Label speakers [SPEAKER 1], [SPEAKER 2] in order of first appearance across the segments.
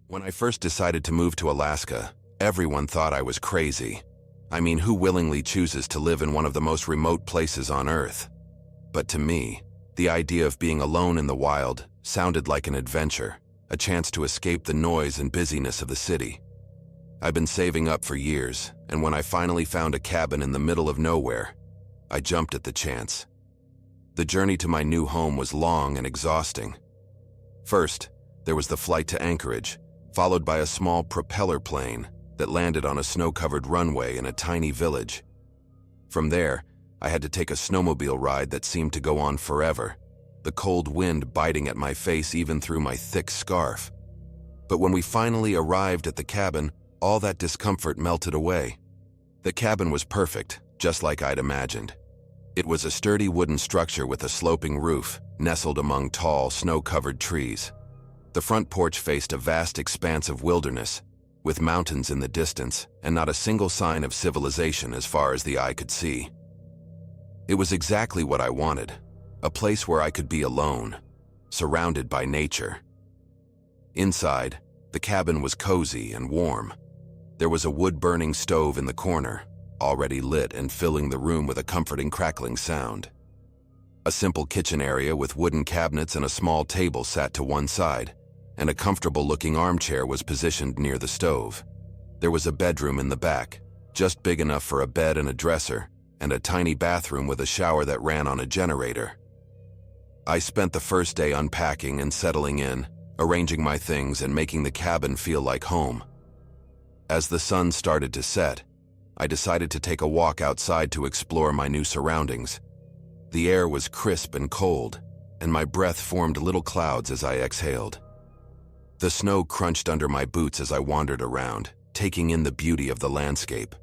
[SPEAKER 1] When I first decided to move to Alaska, everyone thought I was crazy. I mean, who willingly chooses to live in one of the most remote places on Earth? But to me, the idea of being alone in the wild sounded like an adventure, a chance to escape the noise and busyness of the city. I've been saving up for years, and when I finally found a cabin in the middle of nowhere, I jumped at the chance. The journey to my new home was long and exhausting. First, there was the flight to Anchorage, followed by a small propeller plane that landed on a snow-covered runway in a tiny village. From there, I had to take a snowmobile ride that seemed to go on forever, the cold wind biting at my face even through my thick scarf. But when we finally arrived at the cabin, all that discomfort melted away. The cabin was perfect, just like I'd imagined. It was a sturdy wooden structure with a sloping roof, nestled among tall, snow-covered trees. The front porch faced a vast expanse of wilderness, with mountains in the distance and not a single sign of civilization as far as the eye could see. It was exactly what I wanted, a place where I could be alone, surrounded by nature. Inside, the cabin was cozy and warm. There was a wood-burning stove in the corner, already lit and filling the room with a comforting crackling sound. A simple kitchen area with wooden cabinets and a small table sat to one side, and a comfortable-looking armchair was positioned near the stove. There was a bedroom in the back, just big enough for a bed and a dresser, and a tiny bathroom with a shower that ran on a generator. I spent the first day unpacking and settling in, arranging my things and making the cabin feel like home. As the sun started to set, I decided to take a walk outside to explore my new surroundings. The air was crisp and cold, and my breath formed little clouds as I exhaled. The snow crunched under my boots as I wandered around, taking in the beauty of the landscape.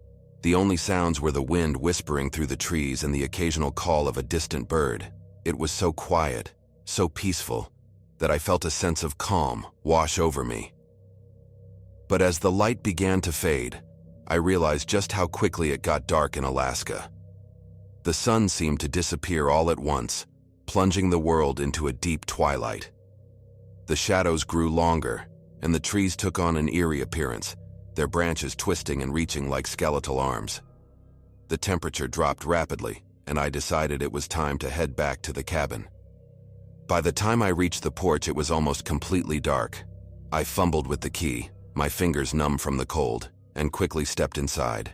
[SPEAKER 1] The only sounds were the wind whispering through the trees and the occasional call of a distant bird. It was so quiet, so peaceful, that I felt a sense of calm wash over me. But as the light began to fade, I realized just how quickly it got dark in Alaska. The sun seemed to disappear all at once, plunging the world into a deep twilight. The shadows grew longer, and the trees took on an eerie appearance, their branches twisting and reaching like skeletal arms. The temperature dropped rapidly, and I decided it was time to head back to the cabin. By the time I reached the porch, it was almost completely dark. I fumbled with the key, my fingers numb from the cold, and quickly stepped inside.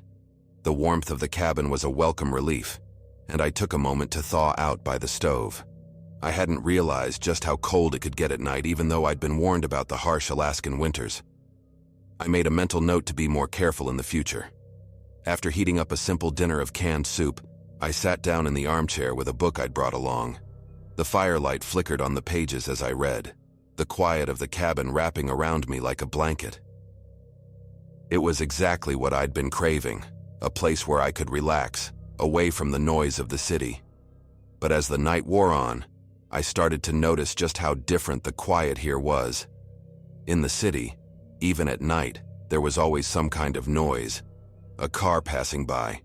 [SPEAKER 1] The warmth of the cabin was a welcome relief, and I took a moment to thaw out by the stove. I hadn't realized just how cold it could get at night, even though I'd been warned about the harsh Alaskan winters. I made a mental note to be more careful in the future. After heating up a simple dinner of canned soup, I sat down in the armchair with a book I'd brought along. The firelight flickered on the pages as I read, the quiet of the cabin wrapping around me like a blanket. It was exactly what I'd been craving, a place where I could relax, away from the noise of the city. But as the night wore on, I started to notice just how different the quiet here was. In the city, even at night, there was always some kind of noise. A car passing by,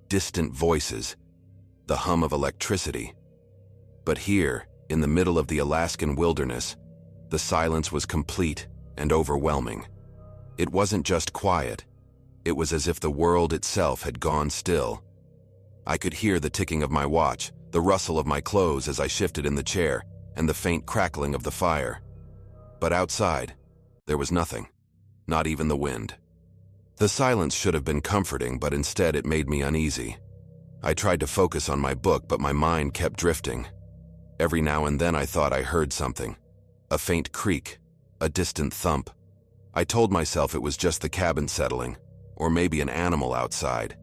[SPEAKER 1] distant voices, the hum of electricity. But here, in the middle of the Alaskan wilderness, the silence was complete and overwhelming. It wasn't just quiet. It was as if the world itself had gone still. I could hear the ticking of my watch, the rustle of my clothes as I shifted in the chair, and the faint crackling of the fire. But outside, there was nothing, not even the wind. The silence should have been comforting, but instead it made me uneasy. I tried to focus on my book, but my mind kept drifting. Every now and then I thought I heard something, a faint creak, a distant thump. I told myself it was just the cabin settling, or maybe an animal outside.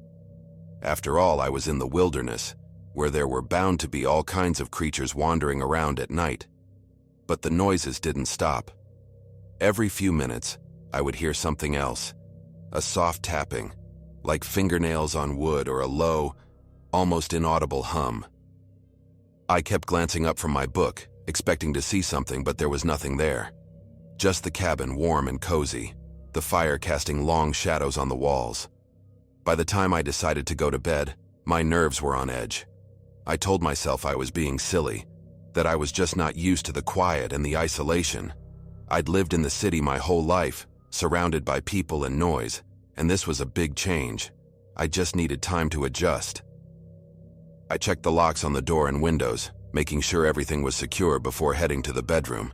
[SPEAKER 1] After all, I was in the wilderness, where there were bound to be all kinds of creatures wandering around at night. But the noises didn't stop. Every few minutes, I would hear something else, a soft tapping, like fingernails on wood, or a low, almost inaudible hum. I kept glancing up from my book, expecting to see something, but there was nothing there. Just the cabin, warm and cozy, the fire casting long shadows on the walls. By the time I decided to go to bed, my nerves were on edge. I told myself I was being silly, that I was just not used to the quiet and the isolation. I'd lived in the city my whole life, surrounded by people and noise, and this was a big change. I just needed time to adjust. I checked the locks on the door and windows, making sure everything was secure before heading to the bedroom.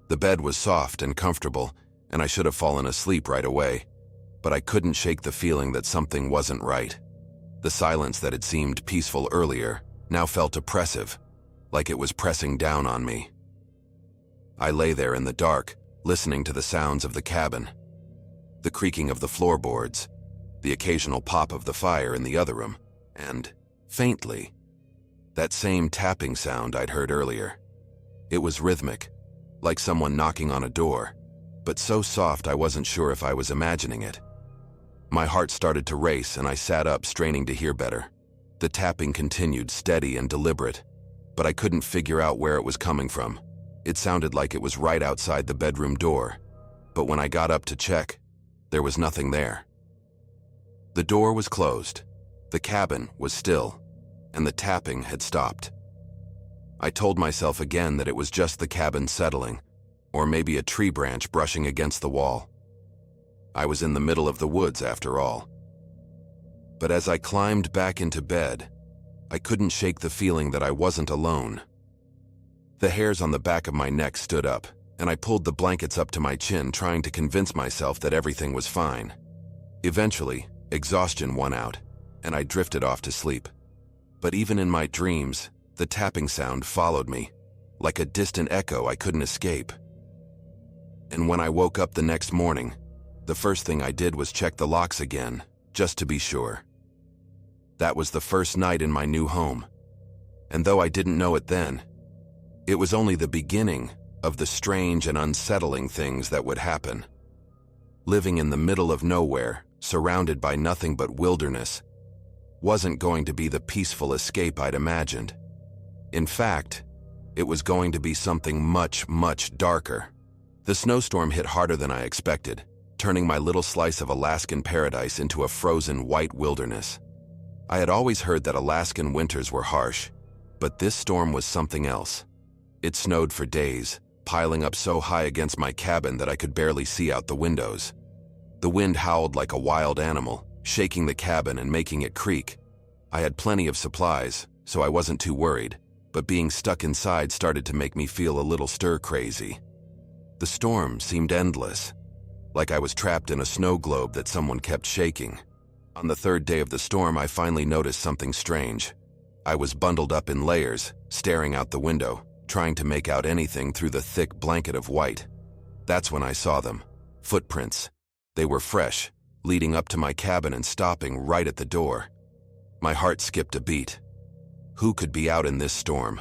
[SPEAKER 1] The bed was soft and comfortable, and I should have fallen asleep right away, but I couldn't shake the feeling that something wasn't right. The silence that had seemed peaceful earlier now felt oppressive, like it was pressing down on me. I lay there in the dark, listening to the sounds of the cabin. The creaking of the floorboards, the occasional pop of the fire in the other room, and, faintly, that same tapping sound I'd heard earlier. It was rhythmic, like someone knocking on a door, but so soft I wasn't sure if I was imagining it. My heart started to race and I sat up, straining to hear better. The tapping continued, steady and deliberate, but I couldn't figure out where it was coming from. It sounded like it was right outside the bedroom door, but when I got up to check, there was nothing there. The door was closed, the cabin was still, and the tapping had stopped. I told myself again that it was just the cabin settling, or maybe a tree branch brushing against the wall. I was in the middle of the woods after all. But as I climbed back into bed, I couldn't shake the feeling that I wasn't alone. The hairs on the back of my neck stood up, and I pulled the blankets up to my chin, trying to convince myself that everything was fine. Eventually, exhaustion won out, and I drifted off to sleep. But even in my dreams, the tapping sound followed me, like a distant echo I couldn't escape. And when I woke up the next morning, the first thing I did was check the locks again, just to be sure. That was the first night in my new home, and though I didn't know it then, it was only the beginning of the strange and unsettling things that would happen. Living in the middle of nowhere, surrounded by nothing but wilderness, wasn't going to be the peaceful escape I'd imagined. In fact, it was going to be something much, much darker. The snowstorm hit harder than I expected, turning my little slice of Alaskan paradise into a frozen white wilderness. I had always heard that Alaskan winters were harsh, but this storm was something else. It snowed for days, piling up so high against my cabin that I could barely see out the windows. The wind howled like a wild animal, shaking the cabin and making it creak. I had plenty of supplies, so I wasn't too worried, but being stuck inside started to make me feel a little stir-crazy. The storm seemed endless, like I was trapped in a snow globe that someone kept shaking. On the third day of the storm, I finally noticed something strange. I was bundled up in layers, staring out the window, trying to make out anything through the thick blanket of white. That's when I saw them. Footprints. They were fresh, leading up to my cabin and stopping right at the door. My heart skipped a beat. Who could be out in this storm?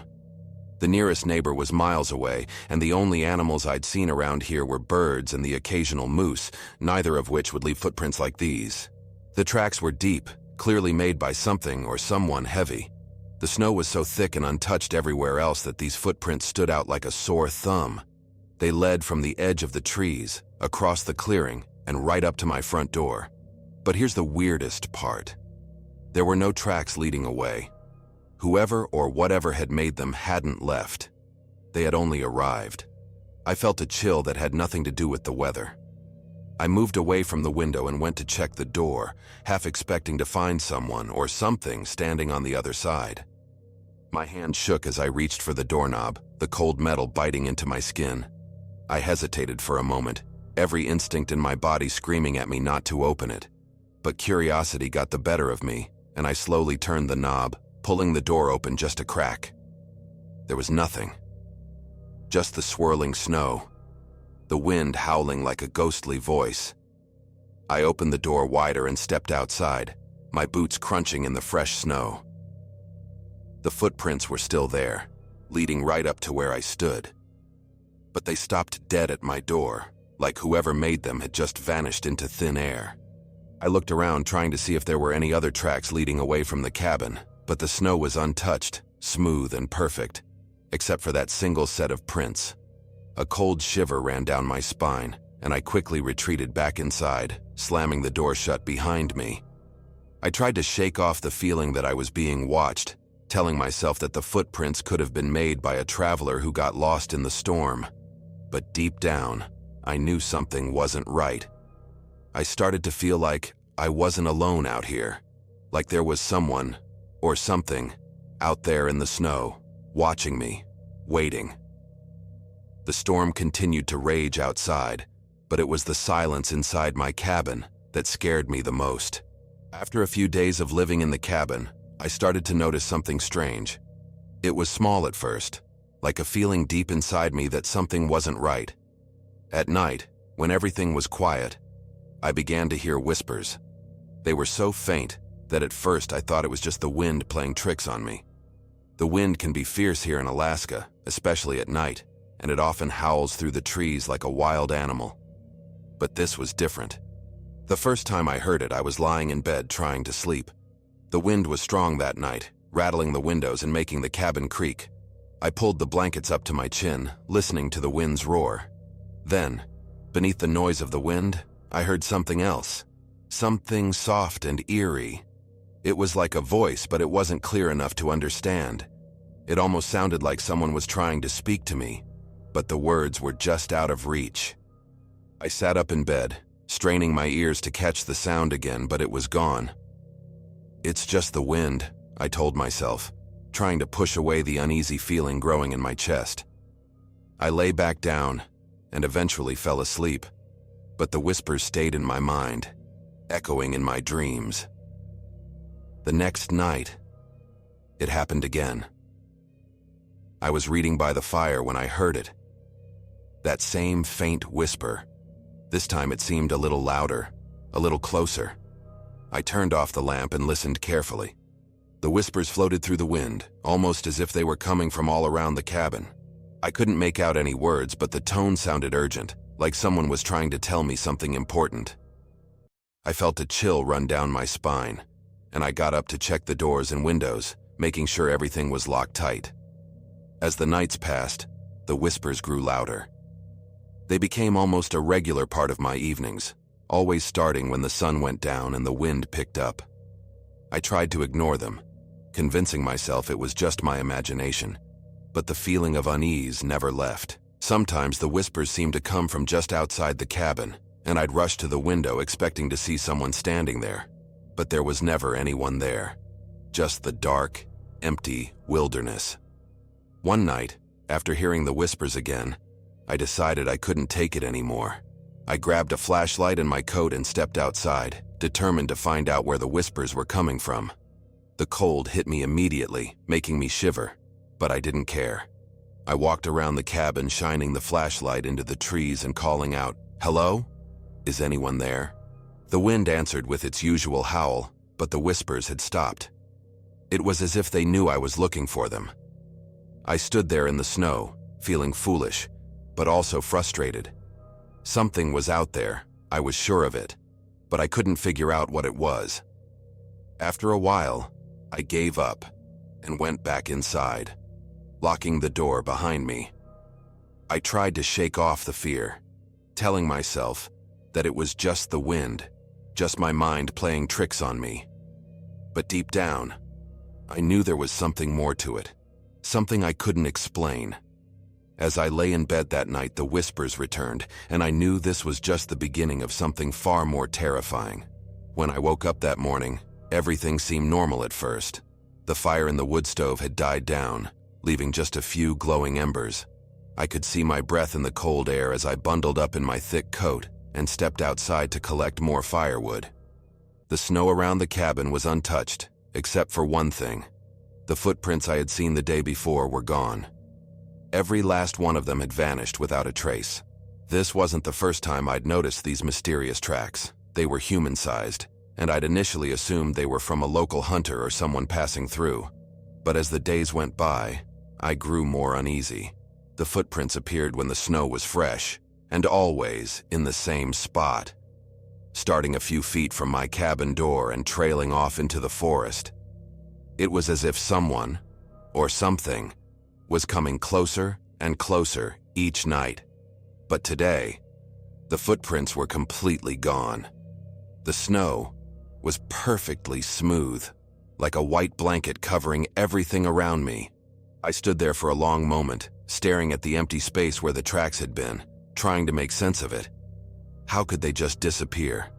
[SPEAKER 1] The nearest neighbor was miles away, and the only animals I'd seen around here were birds and the occasional moose, neither of which would leave footprints like these. The tracks were deep, clearly made by something or someone heavy. The snow was so thick and untouched everywhere else that these footprints stood out like a sore thumb. They led from the edge of the trees, across the clearing, and right up to my front door. But here's the weirdest part. There were no tracks leading away. Whoever or whatever had made them hadn't left. They had only arrived. I felt a chill that had nothing to do with the weather. I moved away from the window and went to check the door, half expecting to find someone or something standing on the other side. My hand shook as I reached for the doorknob, the cold metal biting into my skin. I hesitated for a moment, every instinct in my body screaming at me not to open it. But curiosity got the better of me, and I slowly turned the knob, pulling the door open just a crack. There was nothing. Just the swirling snow. The wind howling like a ghostly voice. I opened the door wider and stepped outside, my boots crunching in the fresh snow. The footprints were still there, leading right up to where I stood. But they stopped dead at my door, like whoever made them had just vanished into thin air. I looked around trying to see if there were any other tracks leading away from the cabin, but the snow was untouched, smooth and perfect, except for that single set of prints. A cold shiver ran down my spine, and I quickly retreated back inside, slamming the door shut behind me. I tried to shake off the feeling that I was being watched, telling myself that the footprints could have been made by a traveler who got lost in the storm. But deep down, I knew something wasn't right. I started to feel like I wasn't alone out here, like there was someone, or something, out there in the snow, watching me, waiting. The storm continued to rage outside, but it was the silence inside my cabin that scared me the most. After a few days of living in the cabin, I started to notice something strange. It was small at first, like a feeling deep inside me that something wasn't right. At night, when everything was quiet, I began to hear whispers. They were so faint that at first I thought it was just the wind playing tricks on me. The wind can be fierce here in Alaska, especially at night, and it often howls through the trees like a wild animal. But this was different. The first time I heard it, I was lying in bed trying to sleep. The wind was strong that night, rattling the windows and making the cabin creak. I pulled the blankets up to my chin, listening to the wind's roar. Then, beneath the noise of the wind, I heard something else. Something soft and eerie. It was like a voice, but it wasn't clear enough to understand. It almost sounded like someone was trying to speak to me, but the words were just out of reach. I sat up in bed, straining my ears to catch the sound again, but it was gone. It's just the wind, I told myself, trying to push away the uneasy feeling growing in my chest. I lay back down and eventually fell asleep, but the whispers stayed in my mind, echoing in my dreams. The next night, it happened again. I was reading by the fire when I heard it. That same faint whisper. This time it seemed a little louder, a little closer. I turned off the lamp and listened carefully. The whispers floated through the wind, almost as if they were coming from all around the cabin. I couldn't make out any words, but the tone sounded urgent, like someone was trying to tell me something important. I felt a chill run down my spine, and I got up to check the doors and windows, making sure everything was locked tight. As the nights passed, the whispers grew louder. They became almost a regular part of my evenings, always starting when the sun went down and the wind picked up. I tried to ignore them, convincing myself it was just my imagination, but the feeling of unease never left. Sometimes the whispers seemed to come from just outside the cabin, and I'd rush to the window expecting to see someone standing there. But there was never anyone there, just the dark, empty wilderness. One night, after hearing the whispers again, I decided I couldn't take it anymore. I grabbed a flashlight and my coat and stepped outside, determined to find out where the whispers were coming from. The cold hit me immediately, making me shiver, but I didn't care. I walked around the cabin, shining the flashlight into the trees and calling out, "Hello? Is anyone there?" The wind answered with its usual howl, but the whispers had stopped. It was as if they knew I was looking for them. I stood there in the snow, feeling foolish, but also frustrated. Something was out there, I was sure of it, but I couldn't figure out what it was. After a while, I gave up and went back inside, locking the door behind me. I tried to shake off the fear, telling myself that it was just the wind, just my mind playing tricks on me. But deep down, I knew there was something more to it, something I couldn't explain. As I lay in bed that night, the whispers returned, and I knew this was just the beginning of something far more terrifying. When I woke up that morning, everything seemed normal at first. The fire in the wood stove had died down, leaving just a few glowing embers. I could see my breath in the cold air as I bundled up in my thick coat and stepped outside to collect more firewood. The snow around the cabin was untouched, except for one thing. The footprints I had seen the day before were gone. Every last one of them had vanished without a trace. This wasn't the first time I'd noticed these mysterious tracks. They were human-sized, and I'd initially assumed they were from a local hunter or someone passing through. But as the days went by, I grew more uneasy. The footprints appeared when the snow was fresh, and always in the same spot, starting a few feet from my cabin door and trailing off into the forest. It was as if someone, or something, was coming closer and closer each night. But today, the footprints were completely gone. The snow was perfectly smooth, like a white blanket covering everything around me. I stood there for a long moment, staring at the empty space where the tracks had been, trying to make sense of it. How could they just disappear?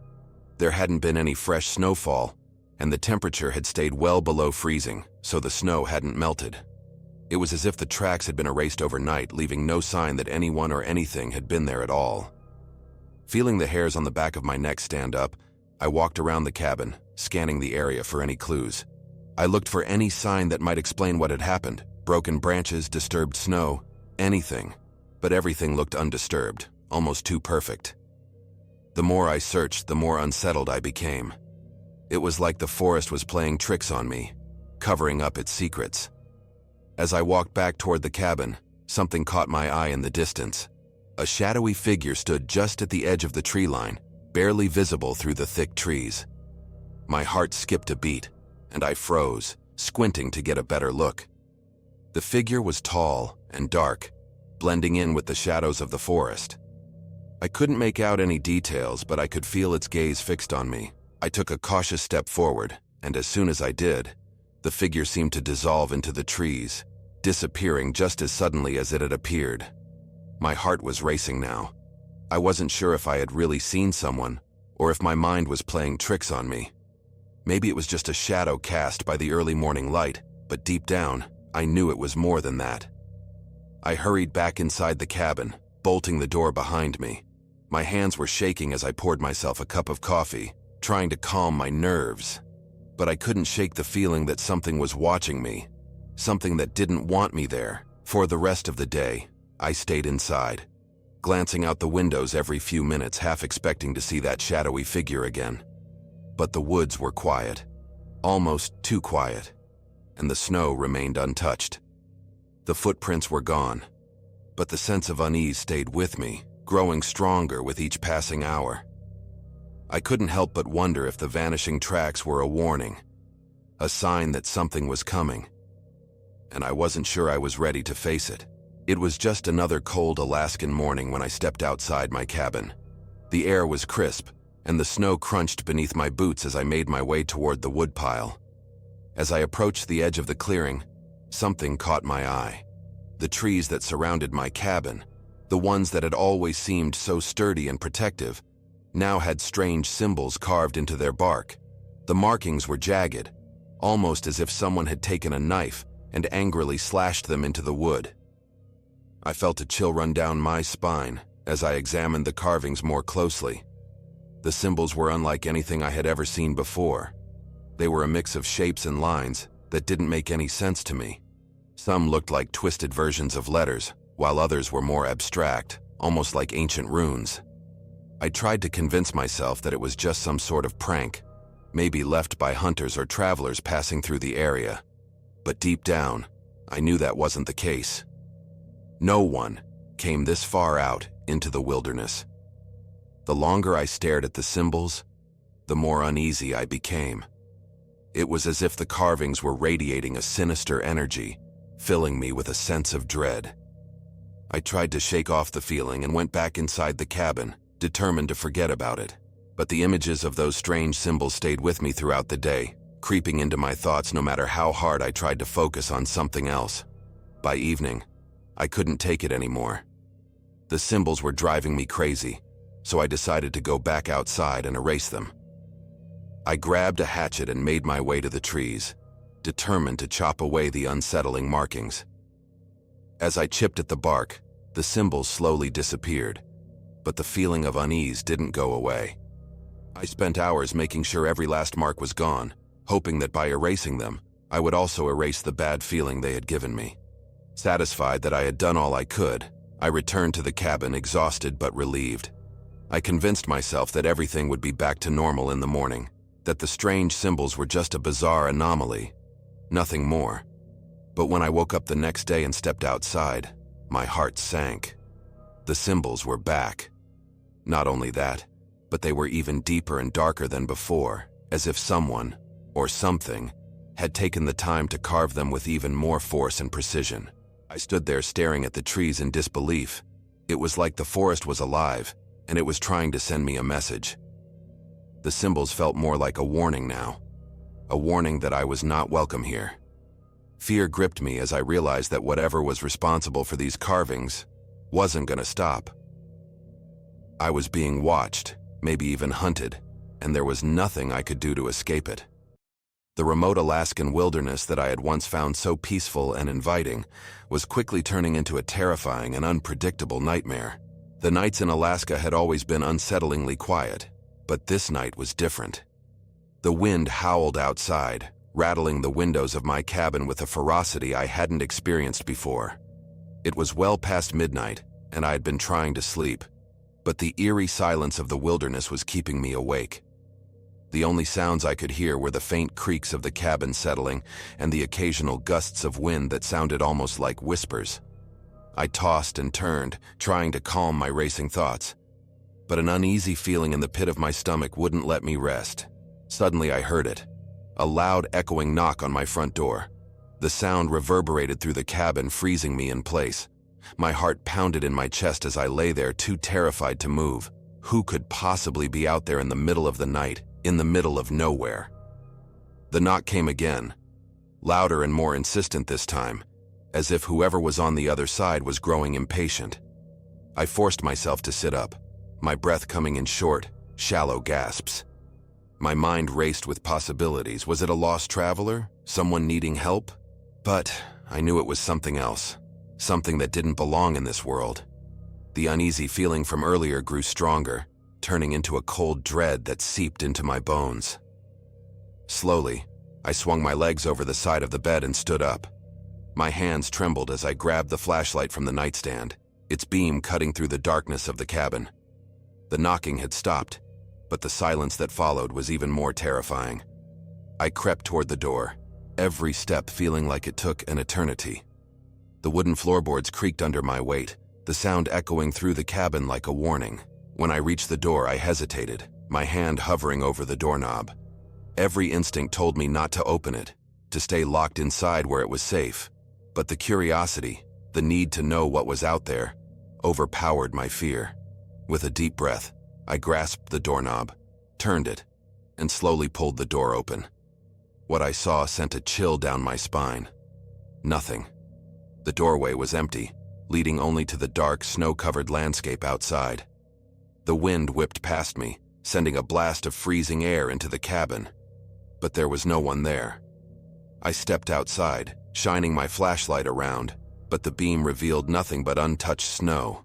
[SPEAKER 1] There hadn't been any fresh snowfall, and the temperature had stayed well below freezing, so the snow hadn't melted. It was as if the tracks had been erased overnight, leaving no sign that anyone or anything had been there at all. Feeling the hairs on the back of my neck stand up, I walked around the cabin, scanning the area for any clues. I looked for any sign that might explain what had happened: broken branches, disturbed snow, anything. But everything looked undisturbed, almost too perfect. The more I searched, the more unsettled I became. It was like the forest was playing tricks on me, covering up its secrets. As I walked back toward the cabin, something caught my eye in the distance. A shadowy figure stood just at the edge of the tree line, barely visible through the thick trees. My heart skipped a beat, and I froze, squinting to get a better look. The figure was tall and dark, blending in with the shadows of the forest. I couldn't make out any details, but I could feel its gaze fixed on me. I took a cautious step forward, and as soon as I did, the figure seemed to dissolve into the trees, disappearing just as suddenly as it had appeared. My heart was racing now. I wasn't sure if I had really seen someone, or if my mind was playing tricks on me. Maybe it was just a shadow cast by the early morning light, but deep down, I knew it was more than that. I hurried back inside the cabin, bolting the door behind me. My hands were shaking as I poured myself a cup of coffee, trying to calm my nerves. But I couldn't shake the feeling that something was watching me, something that didn't want me there. For the rest of the day, I stayed inside, glancing out the windows every few minutes, half expecting to see that shadowy figure again. But the woods were quiet, almost too quiet, and the snow remained untouched. The footprints were gone, but the sense of unease stayed with me, growing stronger with each passing hour. I couldn't help but wonder if the vanishing tracks were a warning, a sign that something was coming. And I wasn't sure I was ready to face it. It was just another cold Alaskan morning when I stepped outside my cabin. The air was crisp, and the snow crunched beneath my boots as I made my way toward the woodpile. As I approached the edge of the clearing, something caught my eye. The trees that surrounded my cabin, the ones that had always seemed so sturdy and protective, now had strange symbols carved into their bark. The markings were jagged, almost as if someone had taken a knife and angrily slashed them into the wood. I felt a chill run down my spine as I examined the carvings more closely. The symbols were unlike anything I had ever seen before. They were a mix of shapes and lines that didn't make any sense to me. Some looked like twisted versions of letters, while others were more abstract, almost like ancient runes. I tried to convince myself that it was just some sort of prank, maybe left by hunters or travelers passing through the area. But deep down, I knew that wasn't the case. No one came this far out into the wilderness. The longer I stared at the symbols, the more uneasy I became. It was as if the carvings were radiating a sinister energy, filling me with a sense of dread. I tried to shake off the feeling and went back inside the cabin, determined to forget about it. But the images of those strange symbols stayed with me throughout the day, creeping into my thoughts no matter how hard I tried to focus on something else. By evening, I couldn't take it anymore. The symbols were driving me crazy, so I decided to go back outside and erase them. I grabbed a hatchet and made my way to the trees, determined to chop away the unsettling markings. As I chipped at the bark, the symbols slowly disappeared, but the feeling of unease didn't go away. I spent hours making sure every last mark was gone, hoping that by erasing them, I would also erase the bad feeling they had given me. Satisfied that I had done all I could, I returned to the cabin exhausted but relieved. I convinced myself that everything would be back to normal in the morning, that the strange symbols were just a bizarre anomaly, nothing more. But when I woke up the next day and stepped outside, my heart sank. The symbols were back. Not only that, but they were even deeper and darker than before, as if someone, or something, had taken the time to carve them with even more force and precision. I stood there staring at the trees in disbelief. It was like the forest was alive, and it was trying to send me a message. The symbols felt more like a warning now, a warning that I was not welcome here. Fear gripped me as I realized that whatever was responsible for these carvings wasn't gonna stop. I was being watched, maybe even hunted, and there was nothing I could do to escape it. The remote Alaskan wilderness that I had once found so peaceful and inviting was quickly turning into a terrifying and unpredictable nightmare. The nights in Alaska had always been unsettlingly quiet, but this night was different. The wind howled outside, rattling the windows of my cabin with a ferocity I hadn't experienced before. It was well past midnight, and I had been trying to sleep, but the eerie silence of the wilderness was keeping me awake. The only sounds I could hear were the faint creaks of the cabin settling and the occasional gusts of wind that sounded almost like whispers. I tossed and turned, trying to calm my racing thoughts, but an uneasy feeling in the pit of my stomach wouldn't let me rest. Suddenly I heard it, a loud echoing knock on my front door. The sound reverberated through the cabin, freezing me in place. My heart pounded in my chest as I lay there, too terrified to move. Who could possibly be out there in the middle of the night, in the middle of nowhere? The knock came again, louder and more insistent this time, as if whoever was on the other side was growing impatient. I forced myself to sit up, my breath coming in short, shallow gasps. My mind raced with possibilities. Was it a lost traveler? Someone needing help? But I knew it was something else, something that didn't belong in this world. The uneasy feeling from earlier grew stronger, turning into a cold dread that seeped into my bones. Slowly, I swung my legs over the side of the bed and stood up. My hands trembled as I grabbed the flashlight from the nightstand, its beam cutting through the darkness of the cabin. The knocking had stopped, but the silence that followed was even more terrifying. I crept toward the door, every step feeling like it took an eternity. The wooden floorboards creaked under my weight, the sound echoing through the cabin like a warning. When I reached the door, I hesitated, my hand hovering over the doorknob. Every instinct told me not to open it, to stay locked inside where it was safe. But the curiosity, the need to know what was out there, overpowered my fear. With a deep breath, I grasped the doorknob, turned it, and slowly pulled the door open. What I saw sent a chill down my spine. Nothing. The doorway was empty, leading only to the dark, snow-covered landscape outside. The wind whipped past me, sending a blast of freezing air into the cabin. But there was no one there. I stepped outside, shining my flashlight around, but the beam revealed nothing but untouched snow.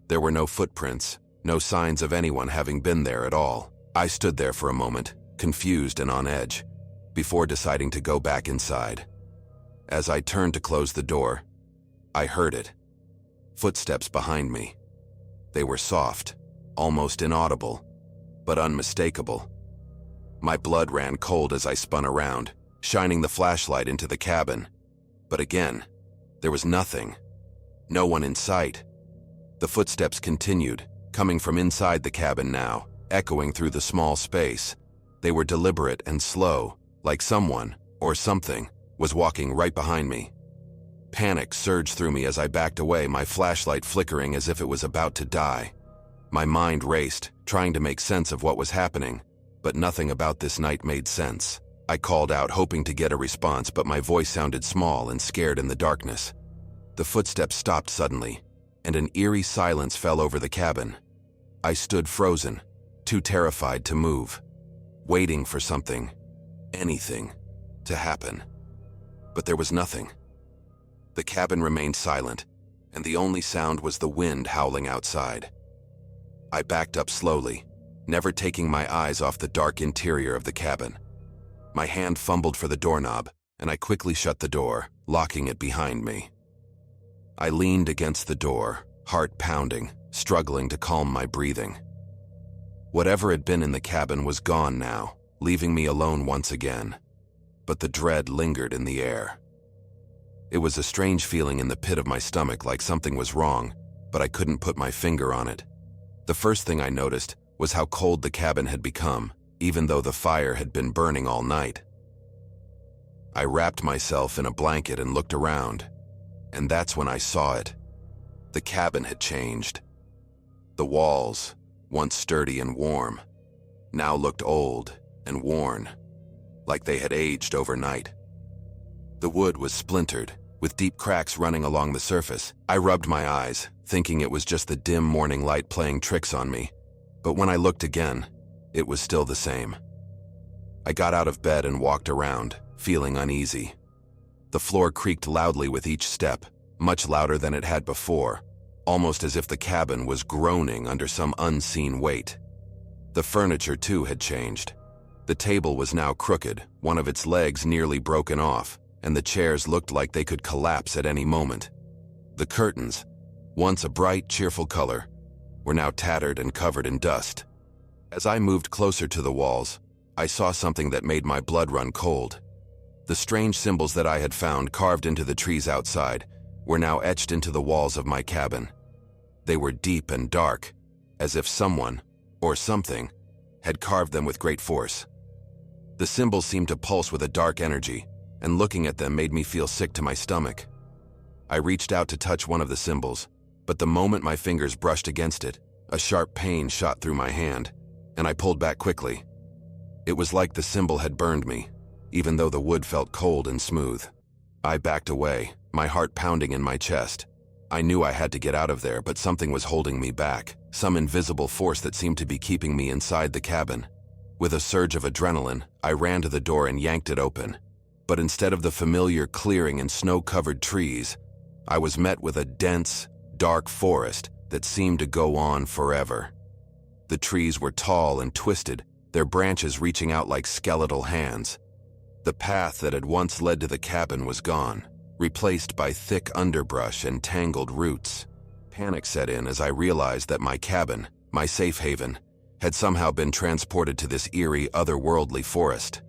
[SPEAKER 1] There were no footprints, no signs of anyone having been there at all. I stood there for a moment, confused and on edge, before deciding to go back inside. As I turned to close the door, I heard it. Footsteps behind me. They were soft, almost inaudible, but unmistakable. My blood ran cold as I spun around, shining the flashlight into the cabin. But again, there was nothing. No one in sight. The footsteps continued, coming from inside the cabin now, echoing through the small space. They were deliberate and slow, like someone, or something, was walking right behind me. Panic surged through me as I backed away, my flashlight flickering as if it was about to die. My mind raced, trying to make sense of what was happening, but nothing about this night made sense. I called out, hoping to get a response, but my voice sounded small and scared in the darkness. The footsteps stopped suddenly, and an eerie silence fell over the cabin. I stood frozen, too terrified to move, waiting for something, anything, to happen. But there was nothing. The cabin remained silent, and the only sound was the wind howling outside. I backed up slowly, never taking my eyes off the dark interior of the cabin. My hand fumbled for the doorknob, and I quickly shut the door, locking it behind me. I leaned against the door, heart pounding, struggling to calm my breathing. Whatever had been in the cabin was gone now, leaving me alone once again. But the dread lingered in the air. It was a strange feeling in the pit of my stomach, like something was wrong, but I couldn't put my finger on it. The first thing I noticed was how cold the cabin had become, even though the fire had been burning all night. I wrapped myself in a blanket and looked around, and that's when I saw it. The cabin had changed. The walls, once sturdy and warm, now looked old and worn, like they had aged overnight. The wood was splintered, with deep cracks running along the surface. I rubbed my eyes, thinking it was just the dim morning light playing tricks on me. But when I looked again, it was still the same. I got out of bed and walked around, feeling uneasy. The floor creaked loudly with each step, much louder than it had before, almost as if the cabin was groaning under some unseen weight. The furniture, too, had changed. The table was now crooked, one of its legs nearly broken off, and the chairs looked like they could collapse at any moment. The curtains, once a bright, cheerful color, were now tattered and covered in dust. As I moved closer to the walls, I saw something that made my blood run cold. The strange symbols that I had found carved into the trees outside were now etched into the walls of my cabin. They were deep and dark, as if someone, or something, had carved them with great force. The symbols seemed to pulse with a dark energy, and looking at them made me feel sick to my stomach. I reached out to touch one of the symbols, but the moment my fingers brushed against it, a sharp pain shot through my hand, and I pulled back quickly. It was like the symbol had burned me, even though the wood felt cold and smooth. I backed away, my heart pounding in my chest. I knew I had to get out of there, but something was holding me back, some invisible force that seemed to be keeping me inside the cabin. With a surge of adrenaline, I ran to the door and yanked it open. But instead of the familiar clearing and snow-covered trees, I was met with a dense, dark forest that seemed to go on forever. The trees were tall and twisted, their branches reaching out like skeletal hands. The path that had once led to the cabin was gone, replaced by thick underbrush and tangled roots. Panic set in as I realized that my cabin, my safe haven, had somehow been transported to this eerie, otherworldly forest.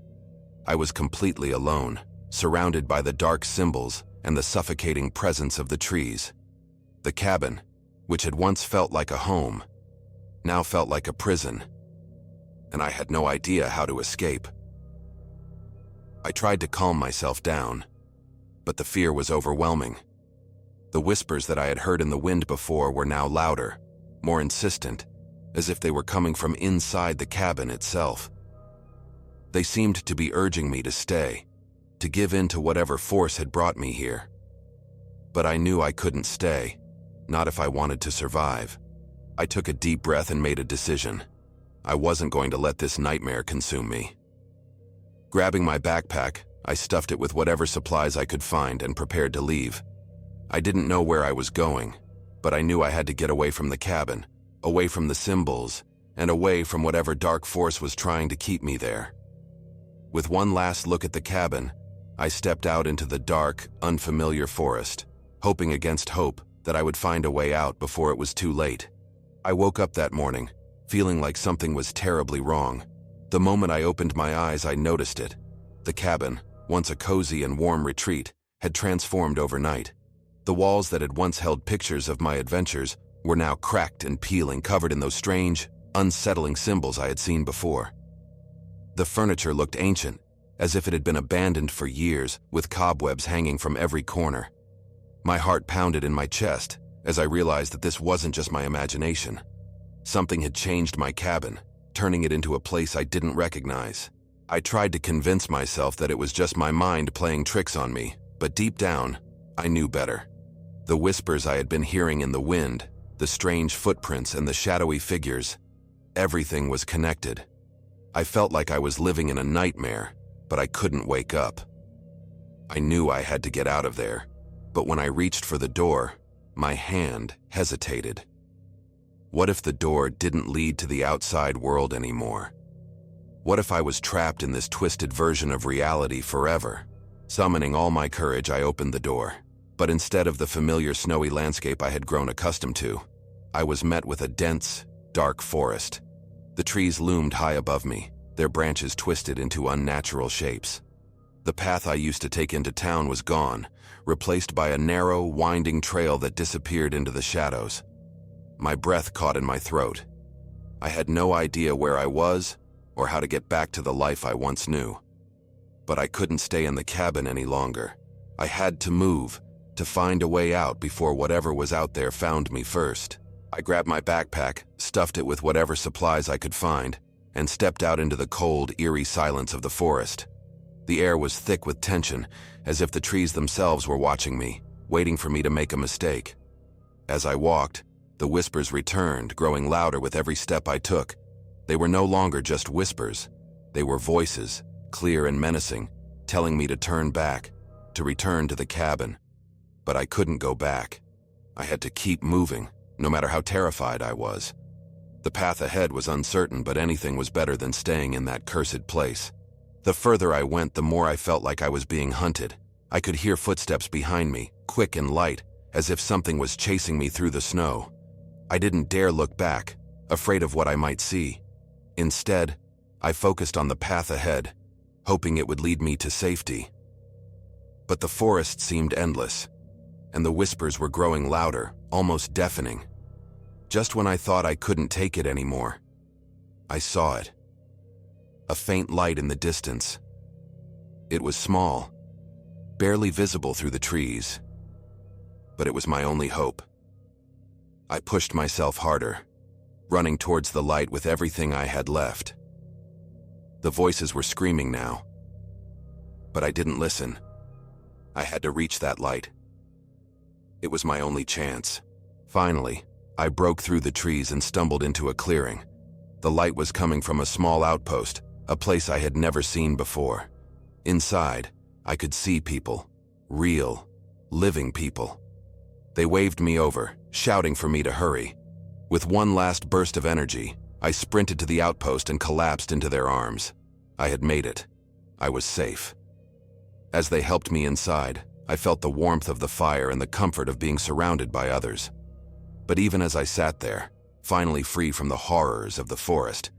[SPEAKER 1] I was completely alone, surrounded by the dark symbols and the suffocating presence of the trees. The cabin, which had once felt like a home, now felt like a prison, and I had no idea how to escape. I tried to calm myself down, but the fear was overwhelming. The whispers that I had heard in the wind before were now louder, more insistent, as if they were coming from inside the cabin itself. They seemed to be urging me to stay, to give in to whatever force had brought me here. But I knew I couldn't stay, not if I wanted to survive. I took a deep breath and made a decision. I wasn't going to let this nightmare consume me. Grabbing my backpack, I stuffed it with whatever supplies I could find and prepared to leave. I didn't know where I was going, but I knew I had to get away from the cabin, away from the symbols, and away from whatever dark force was trying to keep me there. With one last look at the cabin, I stepped out into the dark, unfamiliar forest, hoping against hope that I would find a way out before it was too late. I woke up that morning, feeling like something was terribly wrong. The moment I opened my eyes, I noticed it. The cabin, once a cozy and warm retreat, had transformed overnight. The walls that had once held pictures of my adventures were now cracked and peeling, covered in those strange, unsettling symbols I had seen before. The furniture looked ancient, as if it had been abandoned for years, with cobwebs hanging from every corner. My heart pounded in my chest as I realized that this wasn't just my imagination. Something had changed my cabin, turning it into a place I didn't recognize. I tried to convince myself that it was just my mind playing tricks on me, but deep down, I knew better. The whispers I had been hearing in the wind, the strange footprints and the shadowy figures, everything was connected. I felt like I was living in a nightmare, but I couldn't wake up. I knew I had to get out of there, but when I reached for the door, my hand hesitated. What if the door didn't lead to the outside world anymore? What if I was trapped in this twisted version of reality forever? Summoning all my courage, I opened the door. But instead of the familiar snowy landscape I had grown accustomed to, I was met with a dense, dark forest. The trees loomed high above me, their branches twisted into unnatural shapes. The path I used to take into town was gone, replaced by a narrow, winding trail that disappeared into the shadows. My breath caught in my throat. I had no idea where I was or how to get back to the life I once knew. But I couldn't stay in the cabin any longer. I had to move, to find a way out before whatever was out there found me first. I grabbed my backpack, stuffed it with whatever supplies I could find, and stepped out into the cold, eerie silence of the forest. The air was thick with tension, as if the trees themselves were watching me, waiting for me to make a mistake. As I walked, the whispers returned, growing louder with every step I took. They were no longer just whispers. They were voices, clear and menacing, telling me to turn back, to return to the cabin. But I couldn't go back. I had to keep moving, no matter how terrified I was. The path ahead was uncertain, but anything was better than staying in that cursed place. The further I went, the more I felt like I was being hunted. I could hear footsteps behind me, quick and light, as if something was chasing me through the snow. I didn't dare look back, afraid of what I might see. Instead, I focused on the path ahead, hoping it would lead me to safety. But the forest seemed endless, and the whispers were growing louder, almost deafening. Just when I thought I couldn't take it anymore, I saw it. A faint light in the distance. It was small, barely visible through the trees, but it was my only hope. I pushed myself harder, running towards the light with everything I had left. The voices were screaming now, but I didn't listen. I had to reach that light. It was my only chance. Finally, I broke through the trees and stumbled into a clearing. The light was coming from a small outpost, a place I had never seen before. Inside, I could see people. Real, living people. They waved me over, shouting for me to hurry. With one last burst of energy, I sprinted to the outpost and collapsed into their arms. I had made it. I was safe. As they helped me inside, I felt the warmth of the fire and the comfort of being surrounded by others. But even as I sat there, finally free from the horrors of the forest,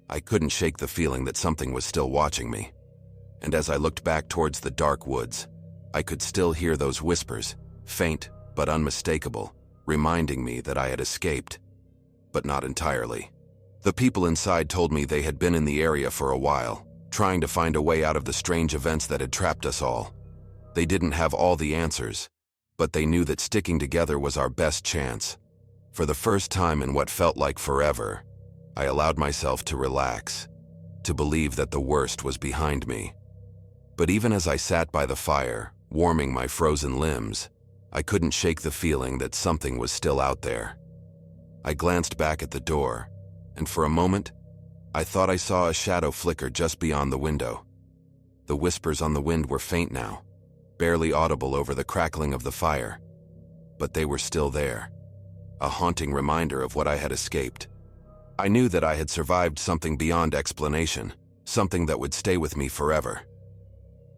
[SPEAKER 1] I couldn't shake the feeling that something was still watching me. And as I looked back towards the dark woods, I could still hear those whispers, faint but unmistakable, reminding me that I had escaped, but not entirely. The people inside told me they had been in the area for a while, trying to find a way out of the strange events that had trapped us all. They didn't have all the answers, but they knew that sticking together was our best chance. For the first time in what felt like forever, I allowed myself to relax, to believe that the worst was behind me. But even as I sat by the fire, warming my frozen limbs, I couldn't shake the feeling that something was still out there. I glanced back at the door, and for a moment, I thought I saw a shadow flicker just beyond the window. The whispers on the wind were faint now, barely audible over the crackling of the fire, but they were still there, a haunting reminder of what I had escaped. I knew that I had survived something beyond explanation, something that would stay with me forever.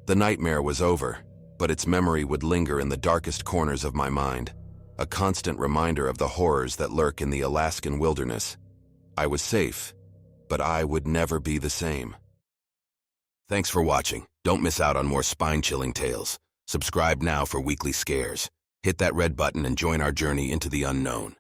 [SPEAKER 1] The nightmare was over, but its memory would linger in the darkest corners of my mind, a constant reminder of the horrors that lurk in the Alaskan wilderness. I was safe, but I would never be the same. Thanks for watching. Don't miss out on more spine-chilling tales. Subscribe now for weekly scares. Hit that red button and join our journey into the unknown.